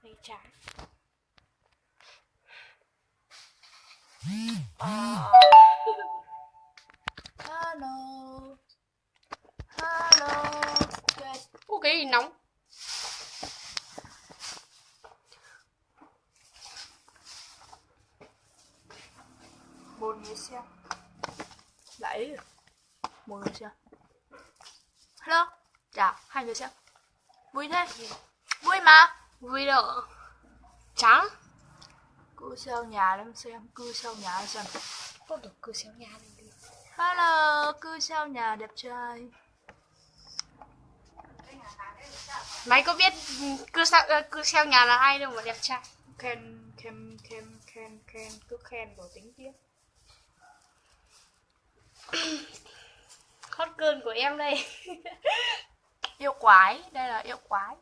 Tay trái. Hello. Hello. Yes. Ô, cái gì nóng. Một người xem. Lại một người xem. Hello. Chào, hai người xem. Vui thế. Vui mà. Vui đâu. Trắng. Cứ sao nhà em xem, cứ sao nhà em xem. Có được cứ xéo nhà lên đi. Hello, cứ sao nhà đẹp trai. Mày có biết cứ xeo nhà là ai đâu mà đẹp trai. Khen cứ khen rồi tính tiếp. Hot girl của em đây. Yêu quái, đây là yêu quái.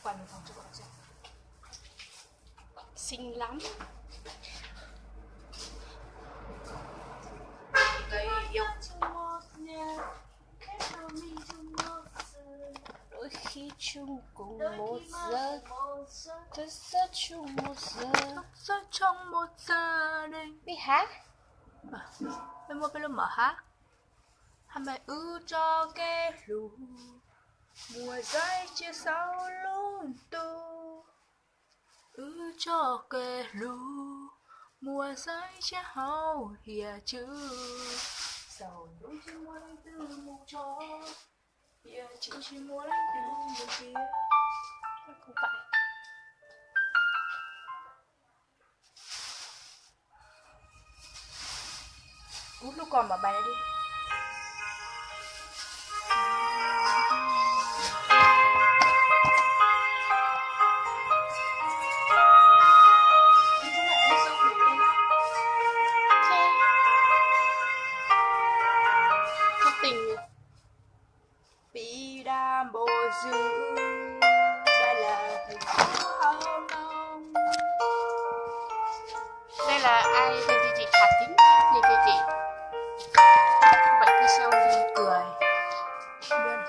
Quay một phòng cho các bạn xem. Xinh lắm. Đây yêu Đôi khi chung cùng một giờ, thức giấc chung một giờ. Giấc trong một gia đình. Đi hát. Em mua cái mở hát. Hàm bài cho cái lù. Mùa giấy chia sau lún tu. Cho cái lù. Mùa giấy chia hậu hìa chứ. Sầu đôi chỉ mua đánh từ mù cho. Hìa chứ chỉ mua đánh từ mù kia. Không phải. Út lúc còn mở bài này đi. Thất tình. Bị đam bồ dư. Đây là hình hao nông. Đây là ai tên chị Thả Tính. Nhìn tên chị. Không phải cứ xeo gì. Cười. Không biết.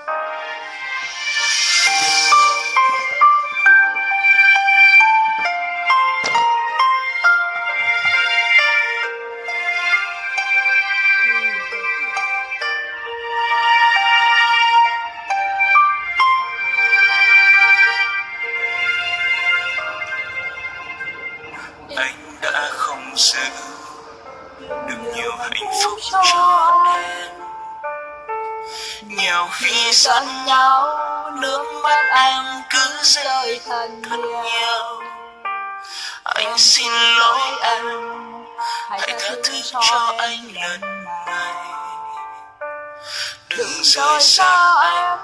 Anh đã không giữ được nhiều hạnh phúc cho em. Nhiều khi giận nhau, nước mắt anh cứ rơi thật nhiều. Anh xin lỗi em, hãy tha thứ cho anh lần này. Đừng rời xa em,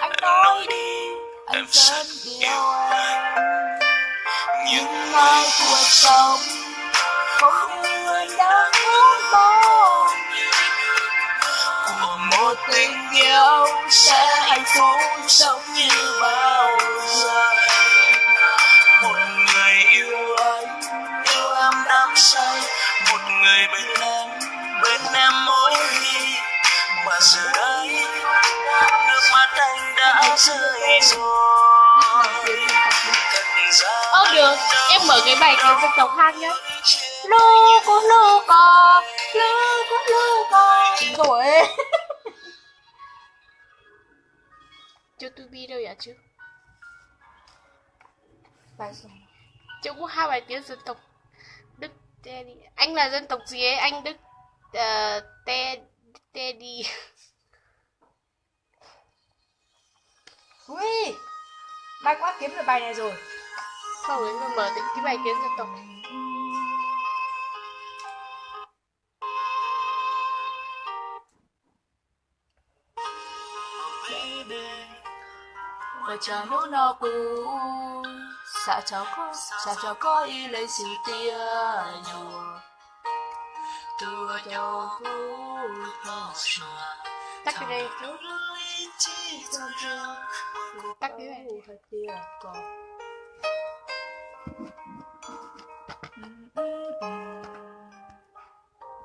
anh nói đi, em rất yêu anh. Nhưng mai cuộc sống không như anh đã ước mong. Của một tình yêu sẽ hạnh phúc sống như bao giờ. Một người yêu anh, yêu em đắm say. Một người bên em mỗi khi. Mà giờ đây nước mắt anh đã rơi rồi. Được, em mở cái bài của dân tộc hát nhá. Lu có lu cò, lu cò. Rồi. YouTube đâu vậy chứ? Bài gì? Chứ có hai bài tiếng dân tộc Đức Teddy. Anh là dân tộc gì ấy? Anh Đức Teddy. Ui, mai quá kiếm được bài này rồi. Không, ấy mà mở cái bài tiếng dân tộc. Và cha nô nó cũ. Xa cháu có ý lấy sự tia nhùa. Tua cháu cũ thơ chùa. Tắt cái đây. Tắt cái này. Tia có.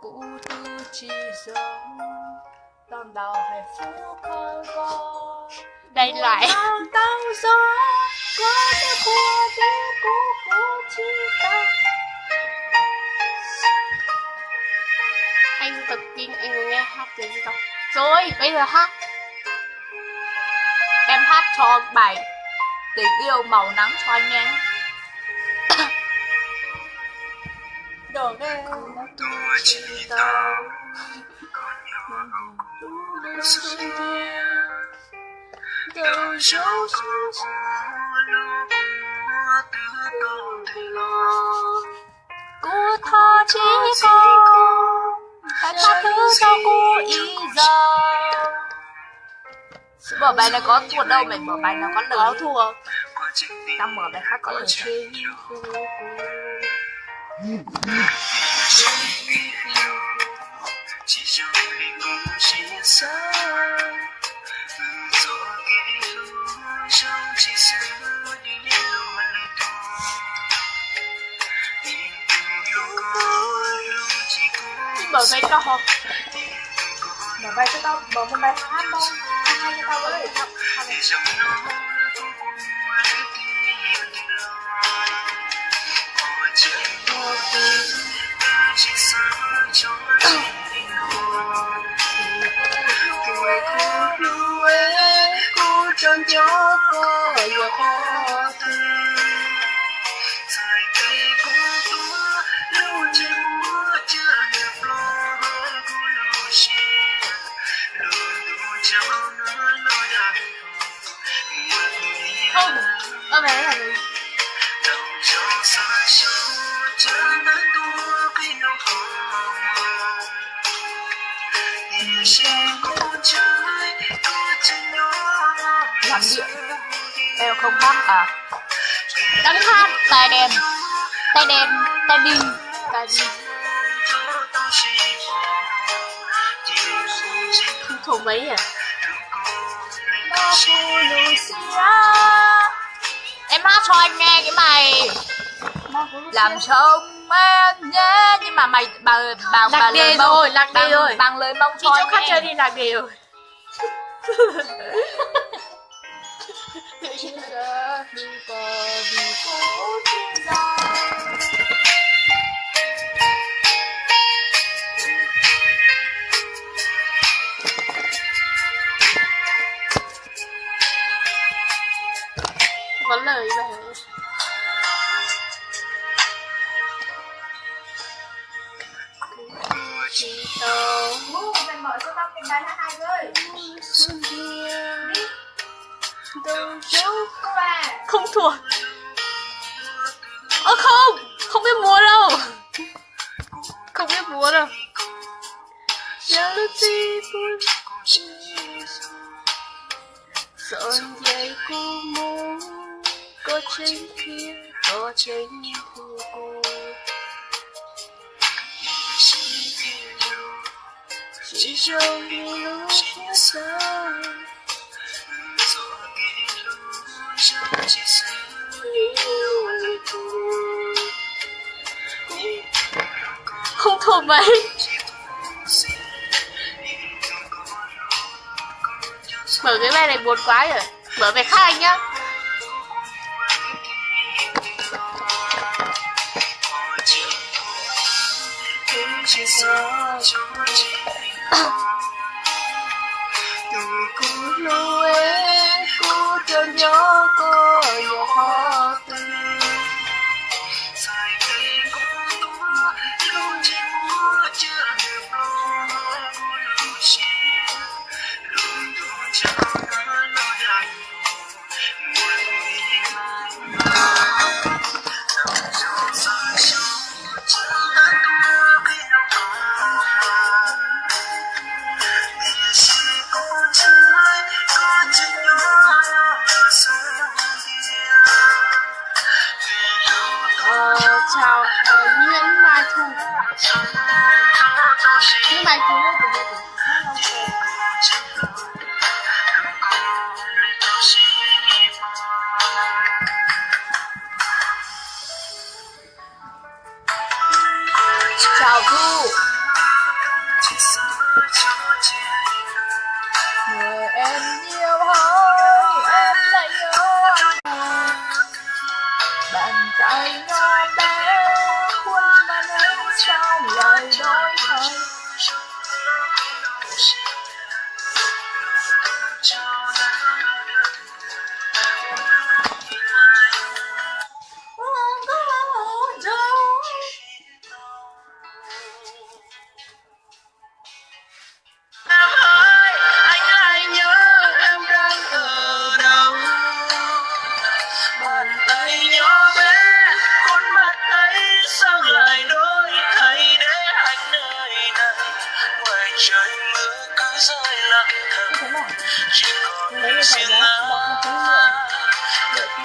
Cũ tư chi giống. Tam đào hạnh phúc khơi có. Đây lại. Tao gió có thể qua đi cô chỉ ta. Anh tự tin anh có nghe hát cái gì không? Rồi bây giờ hát. Em hát cho bài Tình yêu màu nắng cho anh nghe. Đồ ghê Tôi chỉ tao Đâu dấu Cô tha chỉ có hãy tha thứ cho cô ý giờ. Mở bài này có thua đâu, mày mở bài nào có lời. có thua. Tao mở bài khác có lời. Mở cái câu không? Mở bài cho tao, mở một bài hát không? Hai cho tao với. Cô chẳng nhớ có yêu khó tin. Không, ơ mày là gì? Làm điện. Em không hát à? Đang hát, tai đen. Tai đen, tai đi. Tai đi. Thủ mấy à? Em hát cho anh nghe cái bài làm trông em nhé, nhưng mà mày bà Lạc đề rồi, lạc đề rồi. bằng lời mong Đi cho chỗ anh khác nghe. chơi đi, lạc đề rồi. Không có lời vậy. Mày mở cho tao cái bài hát này với. Không thua. Ơ không, không biết múa đâu. Không biết múa đâu. Rồi vậy cô muốn có trên kia, có trên thua cô. Chỉ trong những lúc chia xa. Không thuộc mấy. Mở cái bài này buồn quá rồi. Mở bài khác anh nhá. Cô lưu em, cô chẳng nhớ có yêu khó tin. Hãy subscribe cho kênh Ghiền Mì Gõ để không bỏ lỡ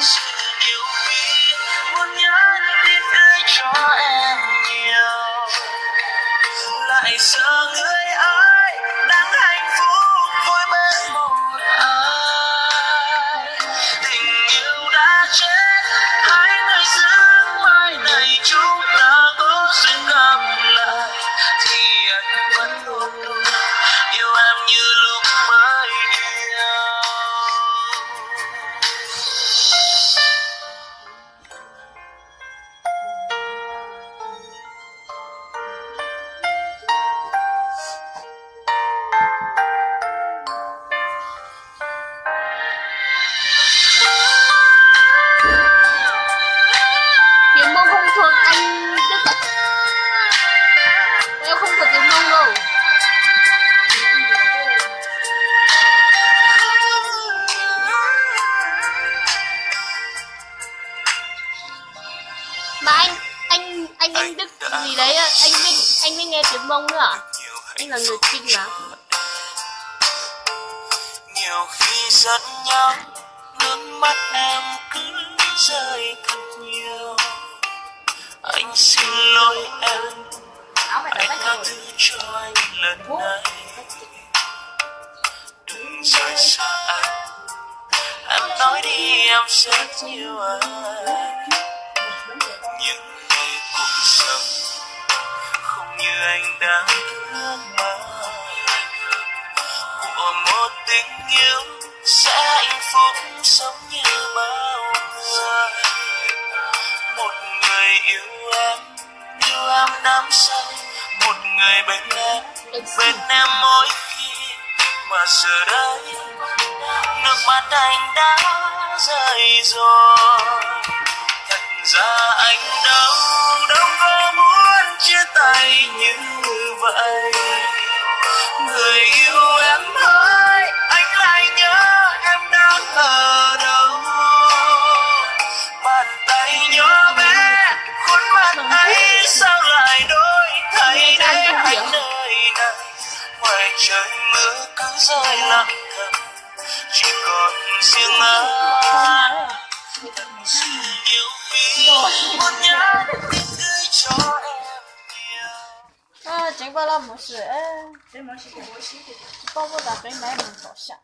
sự nhiều khi muốn nhắn tin gửi cho em nhiều, lại sợ người ai đang hạnh phúc vui bên một ai. Tình yêu đã chết, hai người giữ mai này chúng ta có duyên gặp lại, thì anh vẫn luôn luôn yêu em như lúc mới yêu. Tiếng Mông không thuộc anh Đức ạ. Em không thuộc tiếng Mông đâu. Mà anh Đức gì đấy ạ, anh mới nghe tiếng Mông nữa à? Anh là người Kinh mà. Nhiều khi giận nhau, nước mắt em cứ rơi thật nhiều. Anh xin lỗi em, hãy tha thứ cho anh lần này. Đừng rời xa anh, em nói đi em rất yêu anh. Nhưng vì cuộc sống không như anh đang ước mơ, của một tình yêu sẽ hạnh phúc sống như bao người. Một người yêu em đắm say, một người bên em mỗi khi mà giờ đây nước mắt anh đã rơi rồi. Thật ra anh đâu có muốn chia tay như vậy. Người yêu em ơi, anh lại nhớ em đang ở đâu. Bàn tay nhỏ bé, khuôn mặt ấy sao lại đổi thay để anh nơi này. Ngoài trời mưa cứ rơi lặng thầm, chỉ còn riêng anh. Nhiều khi muốn nhắn tin gửi cho em nhiều.啊，结果那没事，哎，这没事，我洗的。宝宝在被买门照相。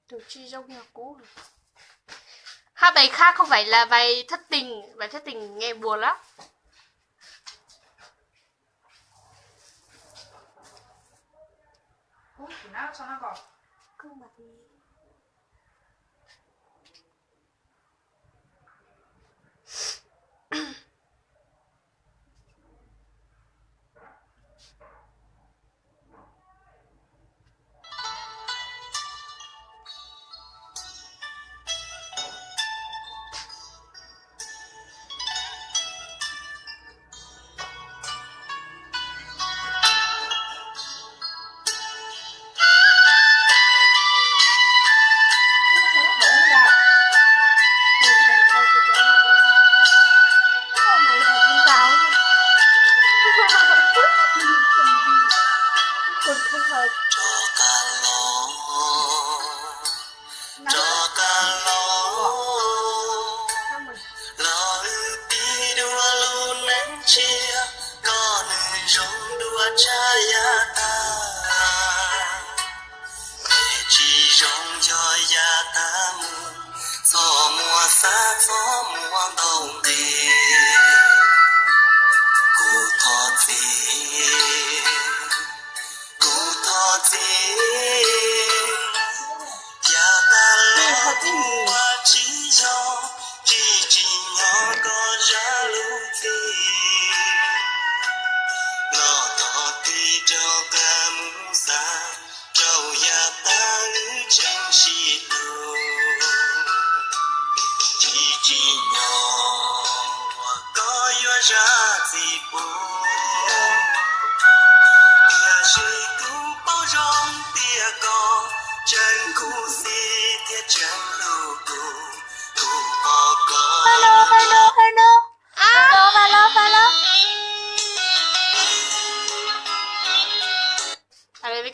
Đồ chi giống nhà cũ rồi. Hát bài khác không phải là bài thất tình nghe buồn lắm. Nào sao nó còn? Không bật đi.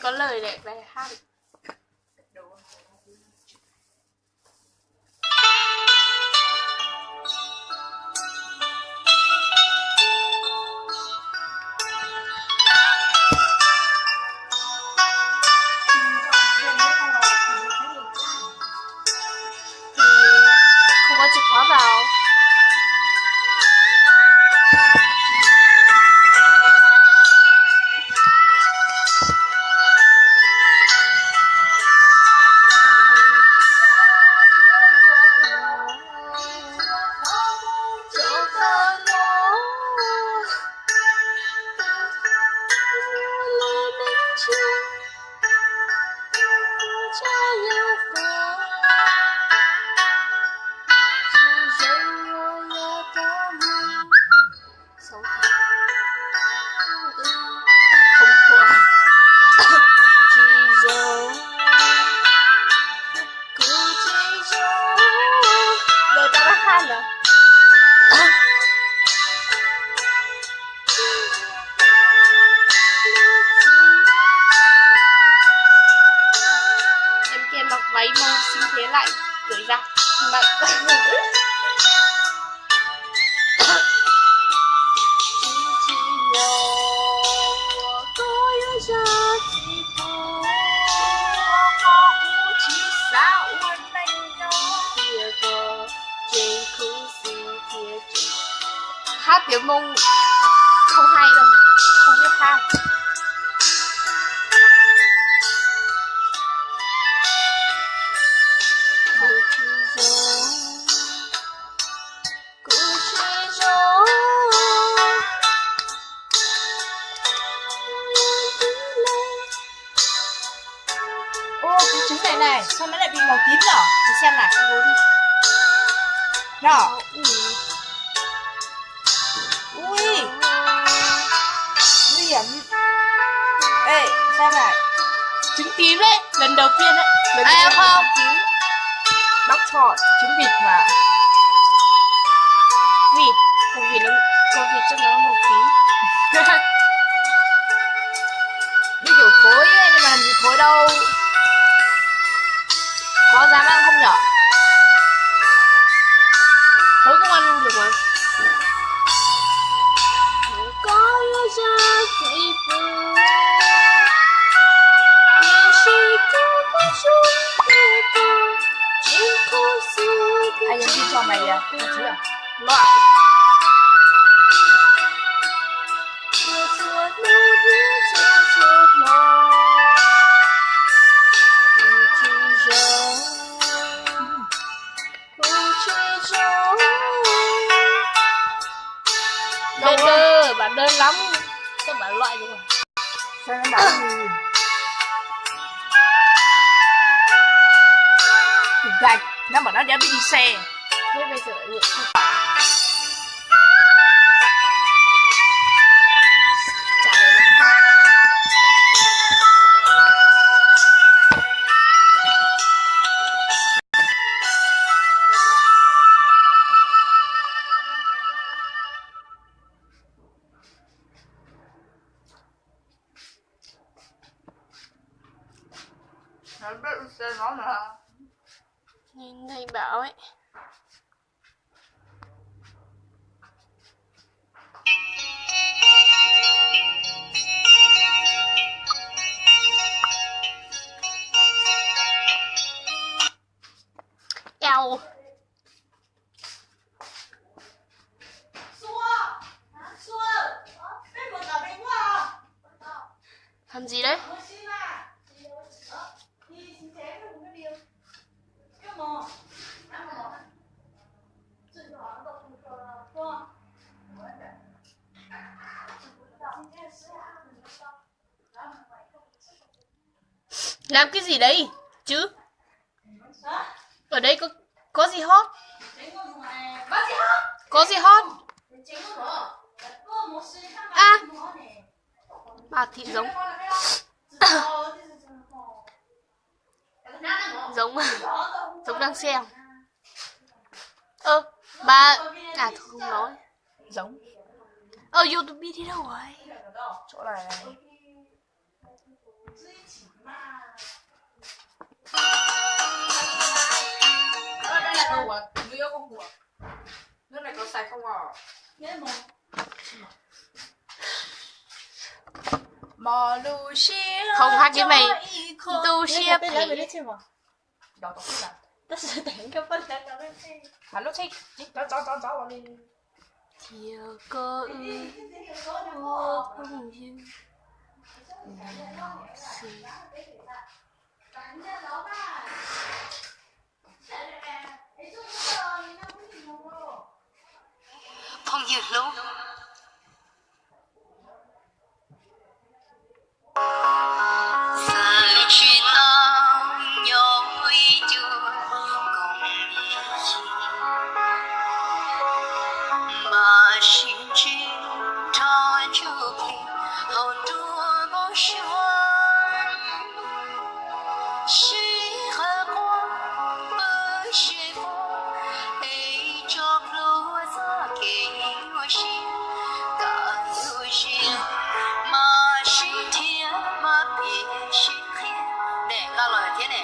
Có lời để bài hát. 这样的，只有我要的梦。手指，痛苦，只有孤寂中，又到了汗了。Mặc váy màu xinh thế lại cởi ra mặc chỉ nhờ có yêu cha chỉ phụ có cũng chỉ sao anh nhau kia có trên khu sinh kia hát tiếng Mông không hay đâu, không biết hát. Trứng này này, sao nó lại bị màu tím nhở? Để xem này. Nhỏ. Ui. Nguy hiểm. Ê, xem này. Trứng tím đấy, lần đầu tiên đấy. Ai ăn không? Bác chọn trứng vịt mà. Vịt, con vịt chắc nó màu tím. Như kiểu thối ấy, nhưng mà làm gì thối đâu. Có dám ăn không nhở? Thối cũng ăn được mà. Có yêu cha chỉ phụ, yêu sĩ cũng có chung yêu cầu, trên không sự. Ai nhắn tin cho mày kìa, có chứ à? Loại. Vừa vừa nụ hôn cho chiều mơ. Bạn đơn lắm, các bạn loại rồi. Sao nó bảo gì? Gạch, nó bảo nó đã bị đi xe. Thế bây giờ lại lượn xe. Nó biết xe nó mà. Nhìn thầy bảo ấy. Eo. Làm gì đấy? Làm cái gì đấy chứ? Ở đây có gì hot? Có gì hot? À, bà thị giống. Giống đang xem. Bà à thôi không nói. Giống. YouTube đi đâu rồi? Chỗ này này. Đây là đồ của người yêu con của. Nước này có sạch không à? Không hát cái này. Tu chia phải. Đó tao biết là. Mà nó thích. Cháu vào đi. Thiều cơ ư vô không dư. Phong Duyệt Lưu. Giờ chuyện 是和光不是风，一种路子给我写，刚有些马是天马别是黑，来，俺老天嘞。